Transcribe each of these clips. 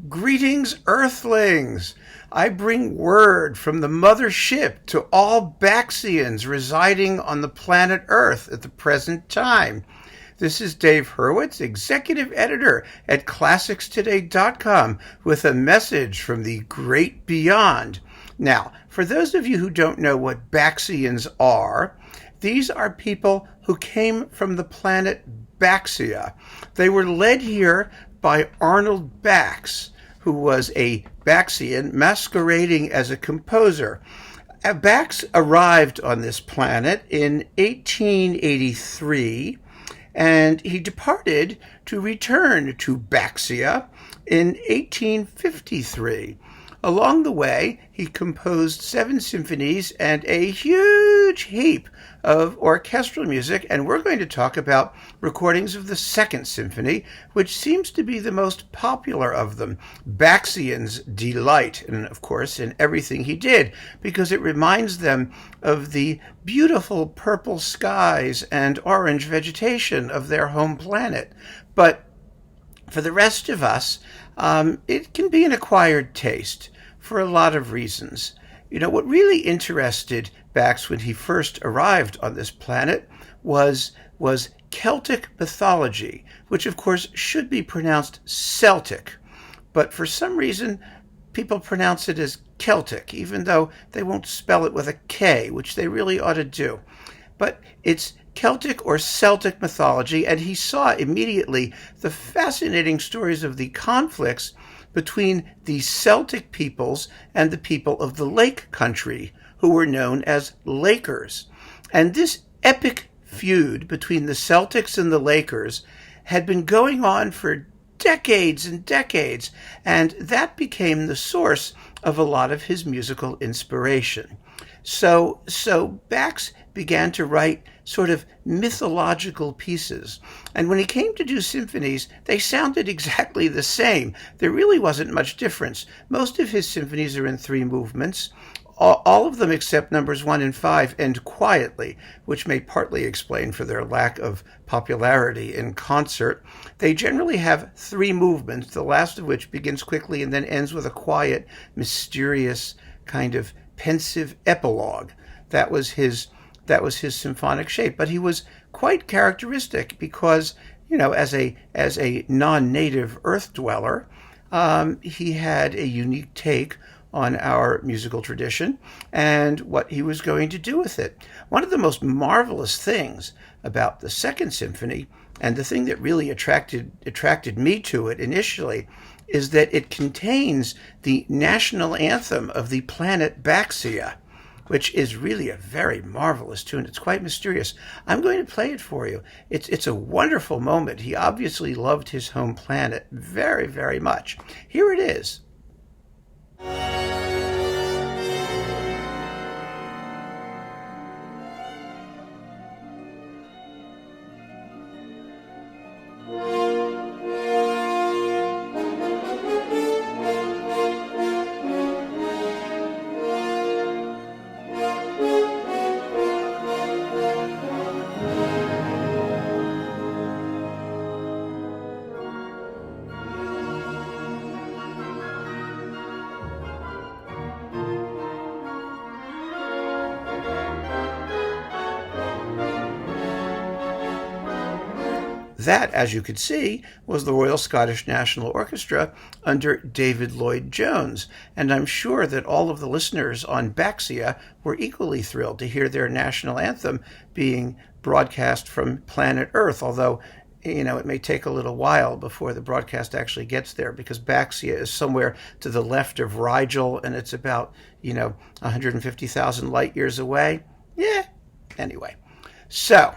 Greetings, Earthlings! I bring word from the mother ship to all Baxians residing on the planet Earth at the present time. This is Dave Hurwitz, Executive Editor at ClassicsToday.com, with a message from the great beyond. Now, for those of you who don't know what Baxians are, these are people who came from the planet Baxia. They were led here by Arnold Bax, who was a Baxian masquerading as a composer. Bax arrived on this planet in 1883, and he departed to return to Baxia in 1853. Along the way, he composed 7 symphonies and a huge heap of orchestral music, and we're going to talk about recordings of the Second Symphony, which seems to be the most popular of them. Baxians delight, and of course, in everything he did, because it reminds them of the beautiful purple skies and orange vegetation of their home planet. But for the rest of us, it can be an acquired taste for a lot of reasons. You know, what really interested Bax when he first arrived on this planet was Celtic mythology, which of course should be pronounced Celtic. But for some reason, people pronounce it as Celtic, even though they won't spell it with a K, which they really ought to do. But it's Celtic or Celtic mythology, and he saw immediately the fascinating stories of the conflicts between the Celtic peoples and the people of the Lake Country, who were known as Lakers. And this epic feud between the Celtics and the Lakers had been going on for decades and decades, and that became the source of a lot of his musical inspiration. So Bax began to write sort of mythological pieces. And when he came to do symphonies, they sounded exactly the same. There really wasn't much difference. Most of his symphonies are in 3 movements. All of them except numbers 1 and 5 end quietly, which may partly explain for their lack of popularity in concert. They generally have 3 movements, the last of which begins quickly and then ends with a quiet, mysterious, kind of pensive epilogue. That was his symphonic shape. But he was quite characteristic because, you know, as a non-native earth dweller, he had a unique take on our musical tradition and what he was going to do with it. One of the most marvelous things about the Second Symphony, and the thing that really attracted me to it initially, is that it contains the national anthem of the planet Baxia, which is really a very marvelous tune. It's quite mysterious. I'm going to play it for you. It's a wonderful moment. He obviously loved his home planet very, very much. Here it is. That, as you could see, was the Royal Scottish National Orchestra under David Lloyd-Jones, and I'm sure that all of the listeners on Baxia were equally thrilled to hear their national anthem being broadcast from planet Earth, although, you know, it may take a little while before the broadcast actually gets there, because Baxia is somewhere to the left of Rigel, and it's about, 150,000 light years away. Yeah, anyway. So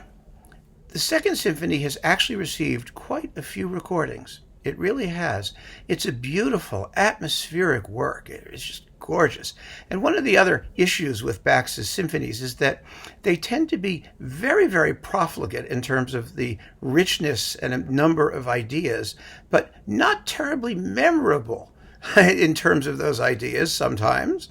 the Second Symphony has actually received quite a few recordings. It really has. It's a beautiful, atmospheric work. It's just gorgeous. And one of the other issues with Bach's symphonies is that they tend to be very, very profligate in terms of the richness and a number of ideas, but not terribly memorable in terms of those ideas sometimes.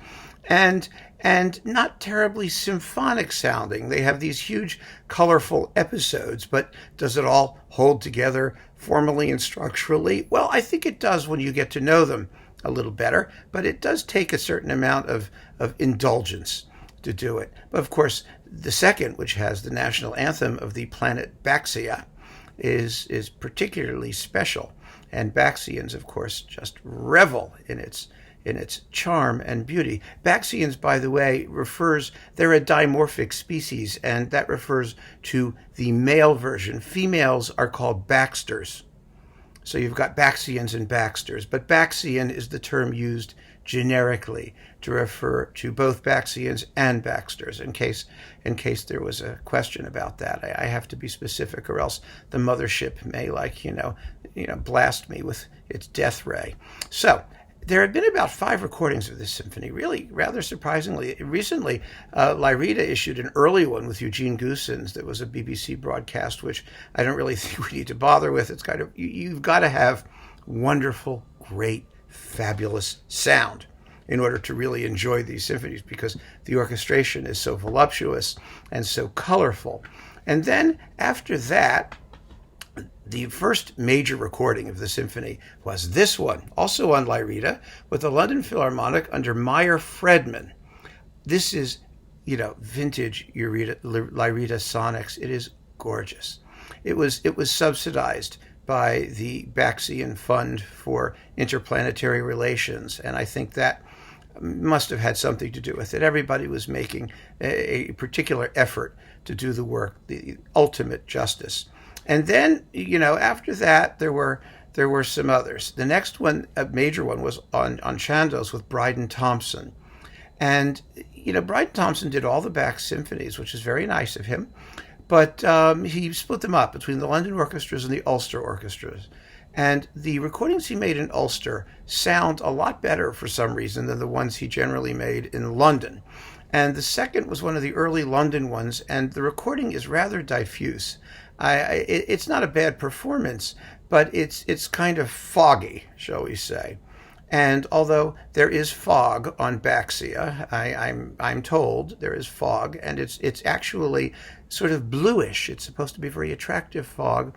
And and not terribly symphonic sounding. They have these huge, colorful episodes, but does it all hold together formally and structurally? Well, I think it does when you get to know them a little better, but it does take a certain amount of indulgence to do it. But of course, the second, which has the national anthem of the planet Baxia, is particularly special. And Baxians, of course, just revel in its charm and beauty. Baxians, by the way, they're a dimorphic species, and that refers to the male version. Females are called Baxters. So you've got Baxians and Baxters, but Baxian is the term used generically to refer to both Baxians and Baxters. In case there was a question about that, I have to be specific, or else the mothership may, blast me with its death ray. So there have been about 5 recordings of this symphony, really rather surprisingly. Recently, Lyrita issued an early one with Eugene Goossens that was a BBC broadcast, which I don't really think we need to bother with. It's kind of, you've got to have wonderful, great, fabulous sound in order to really enjoy these symphonies, because the orchestration is so voluptuous and so colorful. And then after that, the first major recording of the symphony was this one, also on Lyrita, with the London Philharmonic under Meyer Fredman. This is, vintage Lyrita sonics. It is gorgeous. It was subsidized by the Baxian Fund for Interplanetary Relations, and I think that must have had something to do with it. Everybody was making a particular effort to do the work, the ultimate justice. And then, after that, there were some others. The next one, a major one, was on Chandos with Bryden Thompson. And, Bryden Thompson did all the Bach symphonies, which is very nice of him. But he split them up between the London orchestras and the Ulster orchestras. And the recordings he made in Ulster sound a lot better for some reason than the ones he generally made in London. And the second was one of the early London ones, and the recording is rather diffuse. It's not a bad performance, but it's kind of foggy, shall we say. And although there is fog on Baxia, I'm told there is fog, and it's actually sort of bluish. It's supposed to be very attractive fog.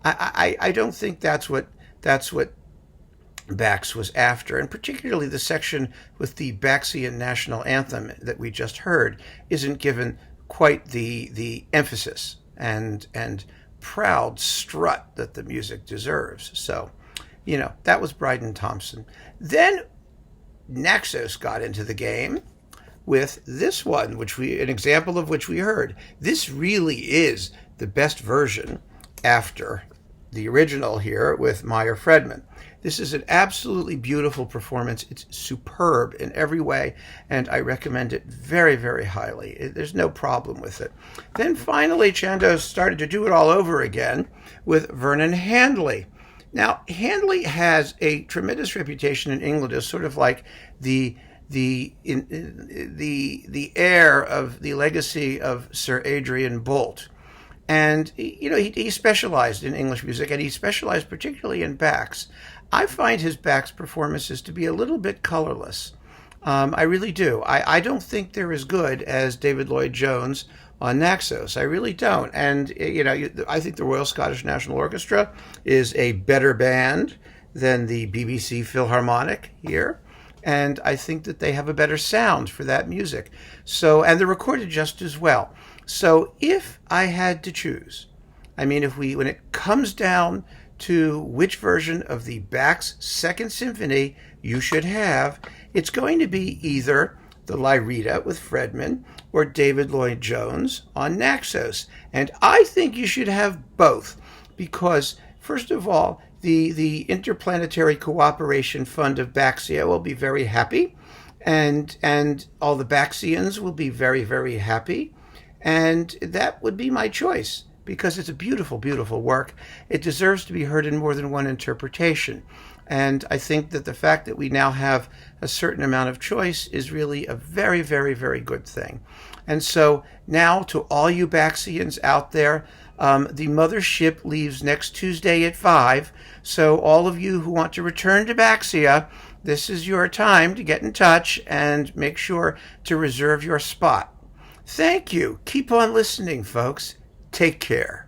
I don't think that's what Bax was after, and particularly the section with the Baxian national anthem that we just heard isn't given quite the emphasis and proud strut that the music deserves. So, that was Bryden Thompson. Then Naxos got into the game with this one, an example of which we heard. This really is the best version after the original here with Meyer Fredman. This is an absolutely beautiful performance. It's superb in every way, and I recommend it very, very highly. There's no problem with it. Then finally, Chandos started to do it all over again with Vernon Handley. Now, Handley has a tremendous reputation in England as sort of like the heir of the legacy of Sir Adrian Boult. And, he specialized in English music, and he specialized particularly in Bach's. I find his Bach's performances to be a little bit colorless. I really do. I don't think they're as good as David Lloyd-Jones on Naxos. I really don't. And, I think the Royal Scottish National Orchestra is a better band than the BBC Philharmonic here. And I think that they have a better sound for that music. And they're recorded just as well. So if I had to choose, when it comes down to which version of the Bach's Second Symphony you should have, it's going to be either the Lyrita with Fredman or David Lloyd-Jones on Naxos. And I think you should have both because, first of all, the Interplanetary Cooperation Fund of Baxia will be very happy, and all the Baxians will be very, very happy. And that would be my choice because it's a beautiful, beautiful work. It deserves to be heard in more than one interpretation. And I think that the fact that we now have a certain amount of choice is really a very, very, very good thing. And so now to all you Baxians out there, the mothership leaves next Tuesday at 5. So all of you who want to return to Baxia, this is your time to get in touch and make sure to reserve your spot. Thank you. Keep on listening, folks. Take care.